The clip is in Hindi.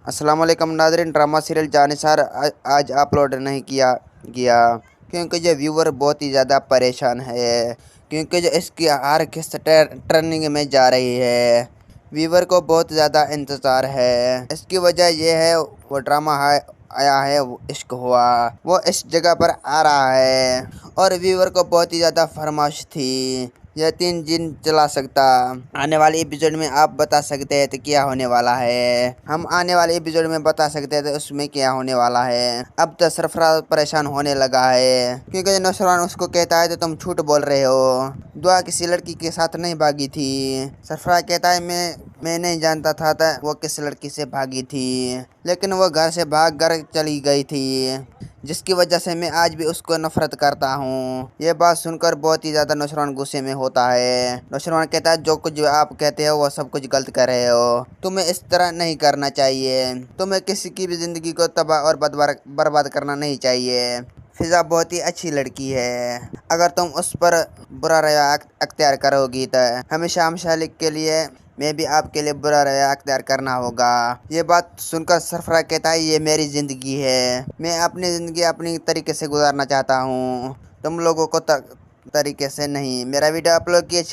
अस्सलाम वालेकुम नाज़रीन। ड्रामा सीरियल जानिसार आज अपलोड नहीं किया गया क्योंकि जो व्यूवर बहुत ही ज़्यादा परेशान है, क्योंकि जो इसकी हर किस्त ट्रेंडिंग में जा रही है। व्यूवर को बहुत ज़्यादा इंतज़ार है। इसकी वजह यह है वो ड्रामा आया है इश्क हुआ, वो इस जगह पर आ रहा है और व्यूवर को बहुत ही ज़्यादा फरमाइश थी। यह 3 दिन चला सकता। आने वाले एपिसोड में आप बता सकते हैं तो क्या होने वाला है। हम आने वाले एपिसोड में बता सकते हैं तो उसमें क्या होने वाला है। अब तो सरफराज परेशान होने लगा है क्योंकि नौशरान उसको कहता है तो तुम झूठ बोल रहे हो, दुआ किसी लड़की के साथ नहीं भागी थी। सरफराज कहता है मैं नहीं जानता था वो किस लड़की से भागी थी, लेकिन वो घर से भाग कर चली गई थी, जिसकी वजह से मैं आज भी उसको नफरत करता हूँ। ये बात सुनकर बहुत ही ज़्यादा नौशरान गुस्से में होता है। नौशरान कहता है जो कुछ आप कहते हो वो सब कुछ गलत कर रहे हो, तुम्हें इस तरह नहीं करना चाहिए, तुम्हें किसी की भी ज़िंदगी को तबाह और बर्बाद करना नहीं चाहिए। फिज़ा बहुत ही अच्छी लड़की है, अगर तुम उस पर बुरा रवैया अख्तियार करोगी तो हमेशा हमशालिक के लिए मैं भी आपके लिए बुरा रवैया अख्तियार करना होगा। ये बात सुनकर सरफराज कहता है ये मेरी ज़िंदगी है, मैं अपनी ज़िंदगी अपनी तरीके से गुजारना चाहता हूँ, तुम लोगों को तरीके से नहीं। मेरा वीडियो अपलोड किए